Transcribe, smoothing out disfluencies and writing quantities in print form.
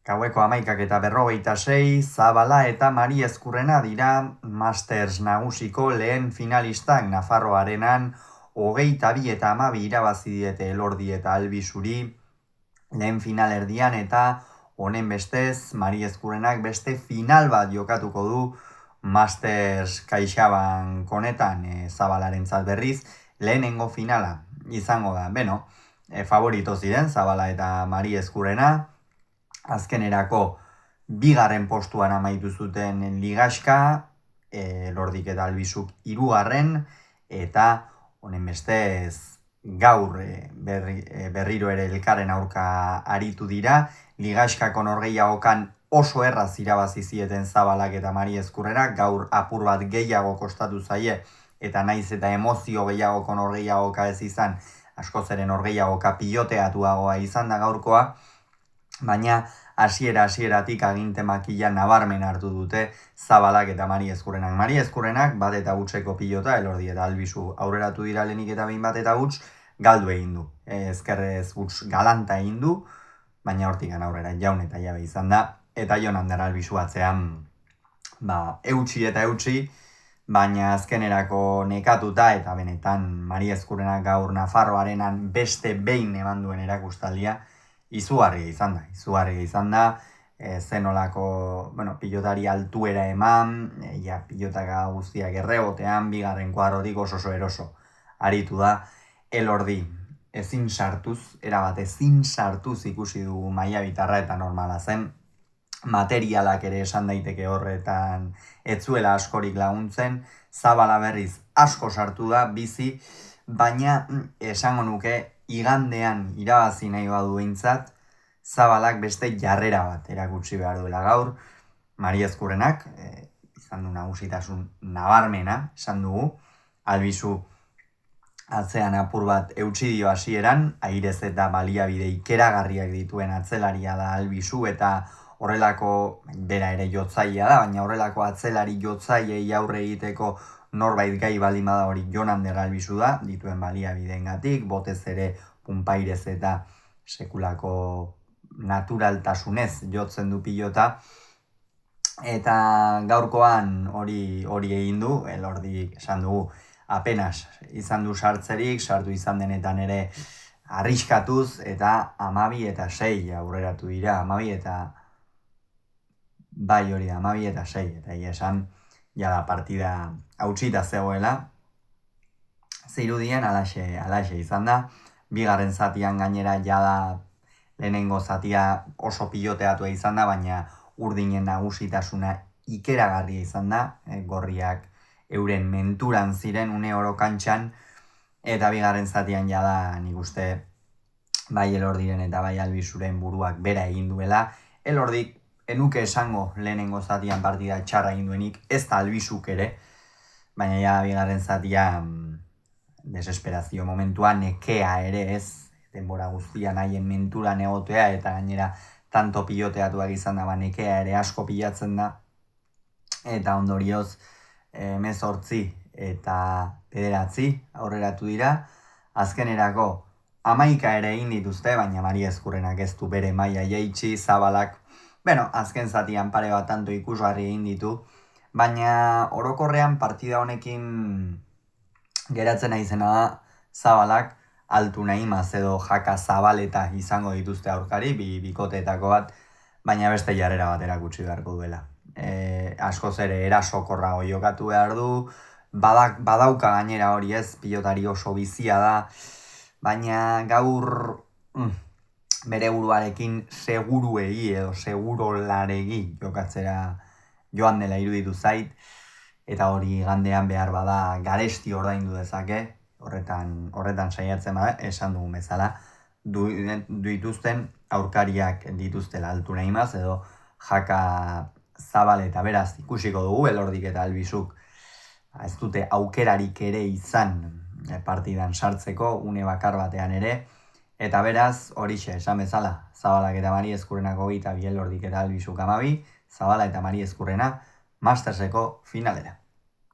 Gaueko 11:46, Zabala eta Mari Ezkurrena dira Masters nagusiko lehen finalistak Nafarroarenan 22-12 irabazi diete Elordi eta Albisuri lehen finalerdian eta honen bestez Mari Ezkurrenak beste final bat jokatuko du Masters CaixaBank honetan Zabalarentzat berriz lehenengo finala izango da. Favorito ziren Zabala eta Mari Ezkurrena. Azkenerako bigarren postuan amaitu zuten ligaxka, Elordik eta Albisuk 3. eta honen bestez gaur berriro ere elkarren aurka aritu dira. Ligaxkako norgehiagokan oso erraz irabazi zieten Zabalak eta Mari Ezkurrenak, gaur apur bat gehiago kostatu zaie eta naiz eta emozio gehiagoko norgehiagoka ez izan, askoz ere norgehiagoka piloteatuagoa izan da gaurkoa. Baina hasieratik aginte makila nabarmen hartu dute Zabalak eta Mari Ezkurrenak. Mari Ezkurrenak bat eta hutseko pilota, Elordi eta Albisu aurreratu dira lehenik eta behin bat eta huts, galdu egin du. Ezkerrez huts galanta egin du, baina hortikan aurrera jaun eta jabe izan da. Eta Jon Ander Albisu atzean eutsi, baina azkenerako nekatuta eta benetan Mari Ezkurrenak gaur Nafarroarenan beste behin eman duen erakustaldia, izugarria izan da, zenolako, pilotari altuera eman, pilotaka guztiak errebotean, bigarren kuadrotik oso eroso aritu da. Elordi erabat ezin sartuz ikusi dugu maila bitarra eta normala zen. Materialak ere esan daiteke horretan etzuela askorik laguntzen, Zabala berriz asko sartu da, bizi, baina esango nuke igandean irabazi nahi badu behintzat, Zabalak beste jarrera bat erakutsi behar duela gaur. Mari Ezkurrenak izan du nagusitasun nabarmena, esan dugu. Albisu atzean apur bat eutsi dio hasieran, airez eta baliabide ikeragarriak dituen atzelaria da Albisu eta horrelako bera ere jotzailea da, baina horrelako atzelari jotzailei aurre egiteko norbait gai baldin bada hori Jon Ander Albisu da, dituen baliabideengatik, botez ere punpairez eta sekulako naturaltasunez jotzen du pilota. Eta gaurkoan hori egin du, Elordik esan dugu apenas izan du sartzerik, sartu izan denetan ere arriskatuz eta 12-6 aurreratu dira, 12-6, eta esan jada partida hautsita zegoela. Zirudien alaxe izan da, bigarren zatian gainera jada lehenengo zatia oso piloteatua izan da, baina urdinen nagusitasuna ikeragarria izan da, gorriak euren menturan ziren une oro kantxan, eta bigarren zatian jada nik uste bai Elordiren eta bai Albisuren buruak bera egin duela. Elordik enuke esango lehenengo zatian partida txarra egin duenik, ez da Albisuk ere, baina ja bigarren zatian desesperazio momentuan nekea ere ez, denbora guztian haien menturan egotea eta gainera tanto piloteatuak izan da, nekea ere asko pilatzen da, eta ondorioz 18 eta 9 aurreratu dira. Azkenerako 11 ere egin dituzte, baina Mari Ezkurrenak ez du bere maila jaitsi, Zabalak azken zatian pare bat tanto ikusgarri egin ditu, baina orokorrean partida honekin geratzen naizena da Zabalak altu nahimaz edo jaka zabaleta izango dituzte aurkari, bikoteetako bat, baina beste jarrera bat erakutsi beharko duela. Askoz ere erasokorrago jokatu behar du, badauka gainera hori ez, pilotari oso bizia da, baina gaur bere buruarekin seguruegi edo segurolaregi jokatzera joan dela iruditu zait, eta hori gandean behar bada garesti ordaindu dezake, horretan saiatzen bada, esan dugun bezala, dituzten aurkariak dituztela altu nahimaz, edo jaka Zabal eta beraz ikusiko dugu, Elordik eta Albisuk ez dute aukerarik ere izan partidan sartzeko, une bakar batean ere, eta beraz horixe esan bezala, Zabalak eta Mari Ezkurrenak 22, Elordik eta Albisuk 12, Zabala eta Mari Ezkurrena Masterseko finalera.